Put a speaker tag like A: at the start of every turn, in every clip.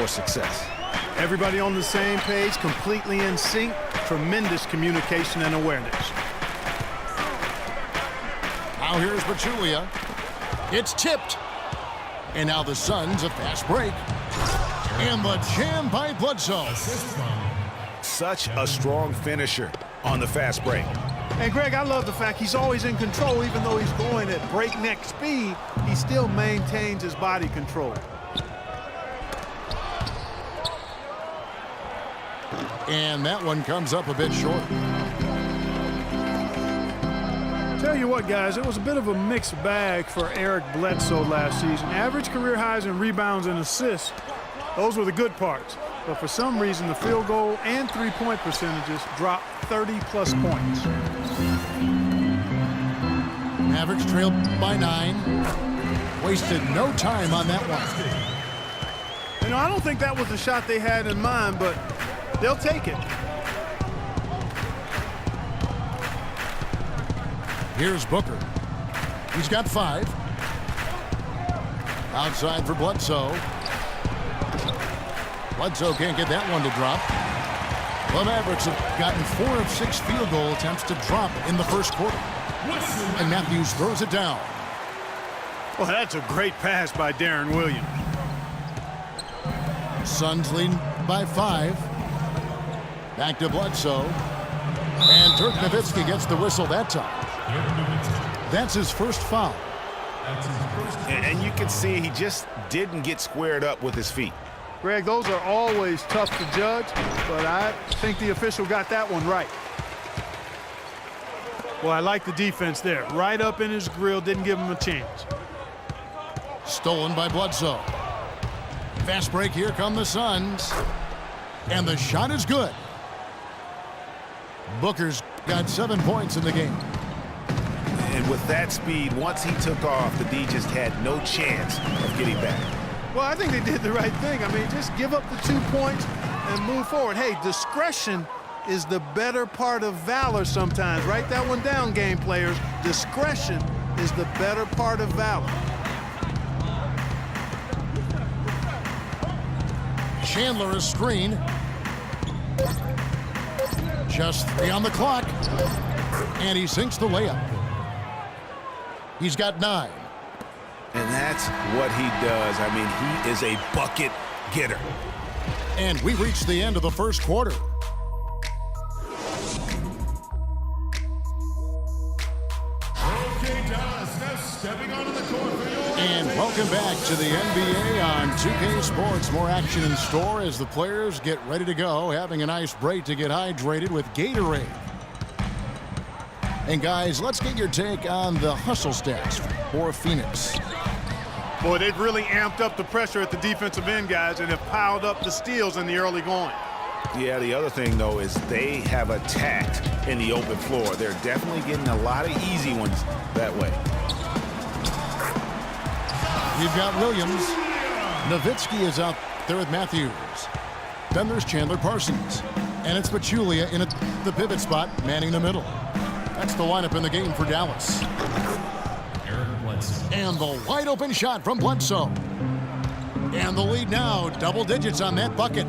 A: for success.
B: Everybody on the same page, completely in sync, tremendous communication and awareness.
C: Now here's Pachulia. It's tipped. And now the Suns a fast break. And the jam by Bledsoe.
A: Such a strong finisher on the fast break.
B: And Greg, I love the fact he's always in control. Even though he's going at breakneck speed, he still maintains his body control.
C: And that one comes up a bit short.
D: Tell you what, guys, it was a bit of a mixed bag for Eric Bledsoe last season. Average career highs in rebounds and assists. Those were the good parts. But for some reason, the field goal and three-point percentages dropped 30-plus points.
C: Mavericks trailed by 9. Wasted no time on that one.
B: You know, I don't think that was the shot they had in mind, but they'll take it.
C: Here's Booker. He's got 5. Outside for Bledsoe. Bledsoe can't get that one to drop. The Mavericks have gotten 4 of 6 field goal attempts to drop in the first quarter. And Matthews throws it down.
B: Well, that's a great pass by Darren Williams.
C: Suns lead by 5. Back to Bledsoe. And Dirk Nowitzki gets the whistle that time. That's his first foul.
A: And you can see he just didn't get squared up with his feet.
B: Greg, those are always tough to judge, but I think the official got that one right. Well, I like the defense there. Right up in his grill, didn't give him a chance.
C: Stolen by Bledsoe. Fast break, here come the Suns. And the shot is good. Booker's got 7 points in the game.
A: And with that speed, once he took off, the D just had no chance of getting back.
B: Well, I think they did the right thing. I mean, just give up the 2 points and move forward. Hey, discretion is the better part of valor sometimes. Write that one down, game players. Discretion is the better part of valor.
C: Chandler is screen. Just 3 on the clock. And he sinks the layup. He's got 9.
A: And that's what he does. I mean, he is a bucket getter.
C: And we reached the end of the first quarter.
E: Okay, Dallas, now stepping onto the court for your...
C: And welcome back to the NBA on 2K Sports. More action in store as the players get ready to go, having a nice break to get hydrated with Gatorade. And guys, let's get your take on the hustle stats for Phoenix.
B: Boy, they've really amped up the pressure at the defensive end, guys, and have piled up the steals in the early going.
A: Yeah, the other thing, though, is they have attacked in the open floor. They're definitely getting a lot of easy ones that way.
C: You've got Williams. Nowitzki is out there with Matthews. Then there's Chandler Parsons. And it's Pachulia in the pivot spot, manning the middle. That's the lineup in the game for Dallas. And the wide open shot from Bledsoe. And the lead now, double digits on that bucket.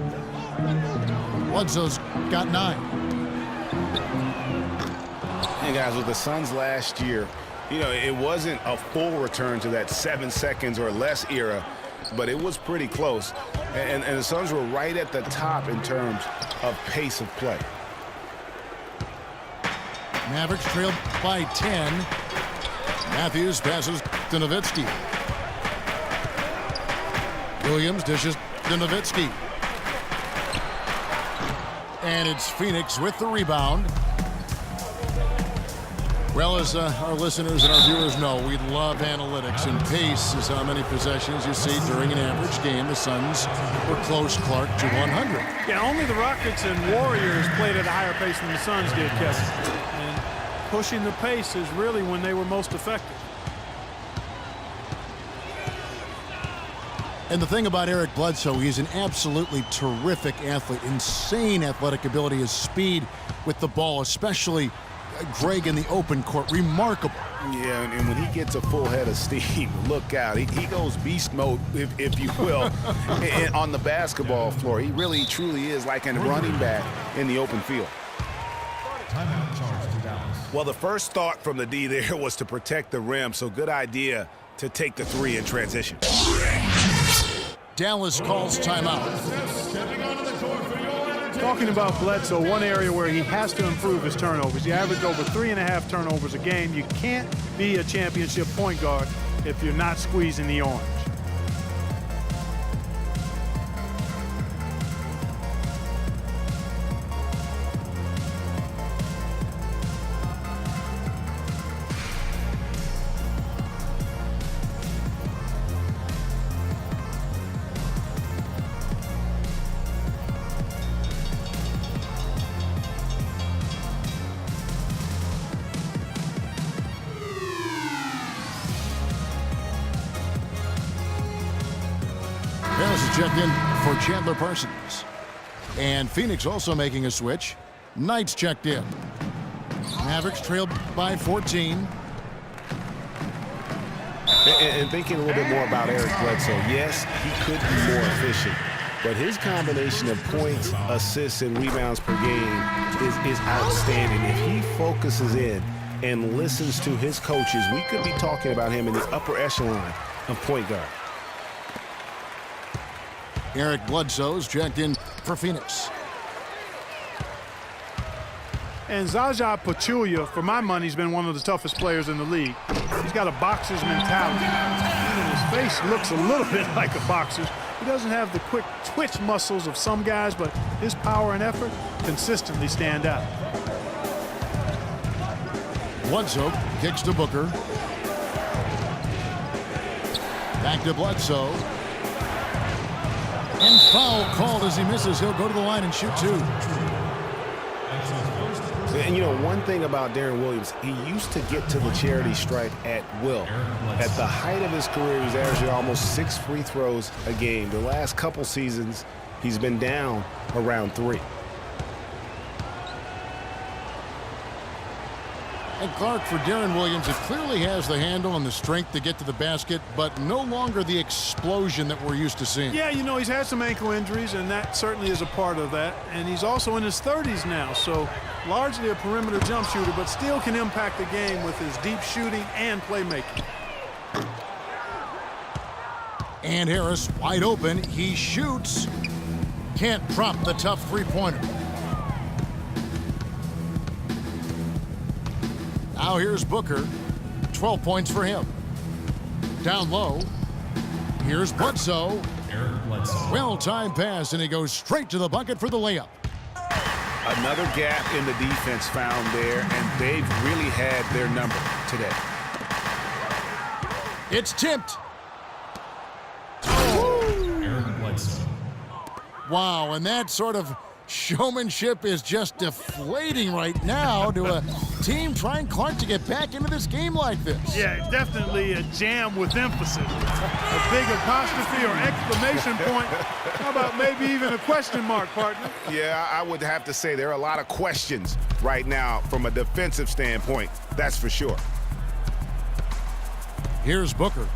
C: Bledsoe's got 9.
A: Hey, guys, with the Suns last year, you know, it wasn't a full return to that 7 seconds or less era, but it was pretty close. And the Suns were right at the top in terms of pace of play.
C: Mavericks trailed by 10. Matthews passes to Nowitzki. Williams dishes to Nowitzki. And it's Phoenix with the rebound. Well, as our listeners and our viewers know, we love analytics, and pace is how many possessions you see during an average game. The Suns were close, Clark, to 100.
D: Yeah, only the Rockets and Warriors played at a higher pace than the Suns did, Kevin. And pushing the pace is really when they were most effective.
C: And the thing about Eric Bledsoe, he's an absolutely terrific athlete. Insane athletic ability, his speed with the ball, especially Greg in the open court, remarkable.
A: Yeah, and when he gets a full head of steam, look out. He goes beast mode, if you will, on the basketball floor. He really, truly is like a running back in the open field.
E: Timeout charge to Dallas.
A: Well, the first thought from the D there was to protect the rim, so good idea to take the three in transition.
C: Dallas calls timeout.
E: Stepping onto the court for your entertainment.
D: Talking about Bledsoe, one area where he has to improve his turnovers. He averaged over 3.5 turnovers a game. You can't be a championship point guard if you're not squeezing the orange.
C: Harris is checked in for Chandler Parsons. And Phoenix also making a switch. Knight's checked in. Mavericks trailed by 14.
A: And thinking a little bit more about Eric Bledsoe, yes, he could be more efficient, but his combination of points, assists, and rebounds per game is outstanding. If he focuses in and listens to his coaches, we could be talking about him in the upper echelon of point guard.
C: Eric Bledsoe's checked in for Phoenix.
D: And Zaza Pachulia, for my money, has been one of the toughest players in the league. He's got a boxer's mentality. Even his face looks a little bit like a boxer's. He doesn't have the quick twitch muscles of some guys, but his power and effort consistently stand out.
C: Bledsoe kicks to Booker. Back to Bledsoe. And foul called as he misses. He'll go to the line and shoot two.
A: And, you know, one thing about Deron Williams, he used to get to the charity stripe at will. At the height of his career, he was averaging almost 6 free throws a game. The last couple seasons, he's been down around 3.
C: And Clark, for Deron Williams, it clearly has the handle and the strength to get to the basket, but no longer the explosion that we're used to seeing.
D: Yeah, you know, he's had some ankle injuries, and that certainly is a part of that. And he's also in his 30s now, so largely a perimeter jump shooter, but still can impact the game with his deep shooting and playmaking.
C: And Harris wide open. He shoots. Can't prop the tough three-pointer. Now here's Booker. 12 points for him. Down low. Here's Bledsoe.
E: Eric Bledsoe.
C: Well-timed pass, and he goes straight to the bucket for the layup.
A: Another gap in the defense found there, and they've really had their number today.
C: It's tipped.
E: Eric Bledsoe.
C: Wow, and that sort of showmanship is just deflating right now to a team trying, Clark, to get back into this game like this.
D: Yeah, definitely a jam with emphasis. A big apostrophe or exclamation point. How about maybe even a question mark, partner?
A: Yeah, I would have to say there are a lot of questions right now from a defensive standpoint, that's for sure.
C: Here's Booker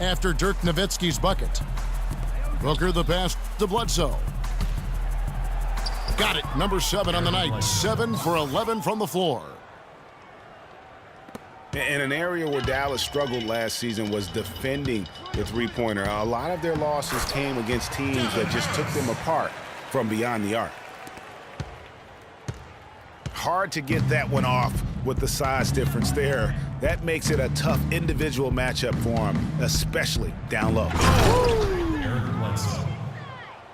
C: after Dirk Nowitzki's bucket. Booker the pass to Bledsoe. Got it. Number 7 on the night. 7 for 11 from the floor.
A: In an area where Dallas struggled last season was defending the three-pointer. A lot of their losses came against teams that just took them apart from beyond the arc. Hard to get that one off with the size difference there. That makes it a tough individual matchup for him, especially down low.
E: Eric Bledsoe.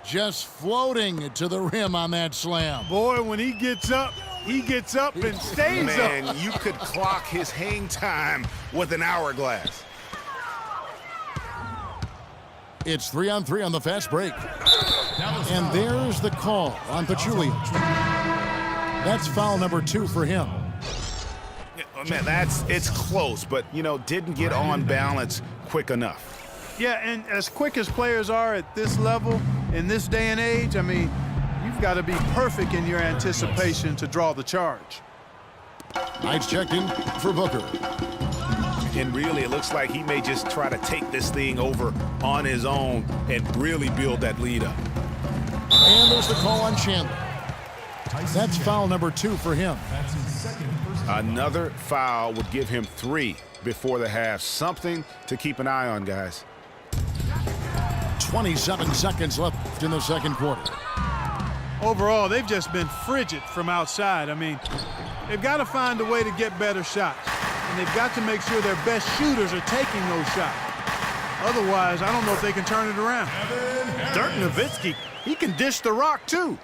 C: Just floating to the rim on that slam.
D: Boy, when he gets up and stays up.
A: Man, you could clock his hang time with an hourglass.
C: It's 3-on-3 on the fast break. And there's the call on Pachulia. That's foul number 2 for him.
A: Man, it's close, but, you know, didn't get on balance quick enough.
D: Yeah, and as quick as players are at this level, in this day and age, I mean, you've got to be perfect in your anticipation to draw the charge.
C: Knight's checked in for Booker.
A: And really, it looks like he may just try to take this thing over on his own and really build that lead up.
C: And there's the call on Chandler. That's foul number 2 for him.
E: That's his second personal.
A: Another foul would give him 3 before the half. Something to keep an eye on, guys.
C: 27 seconds left in the second quarter.
B: Overall, they've just been frigid from outside. I mean, they've got to find a way to get better shots. And they've got to make sure their best shooters are taking those shots. Otherwise, I don't know if they can turn it around. Dirk Nowitzki, he can dish the rock, too.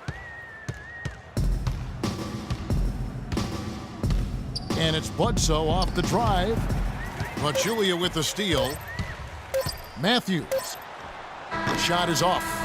C: And it's Bledsoe off the drive. Pachulia with the steal. Matthews. The shot is off.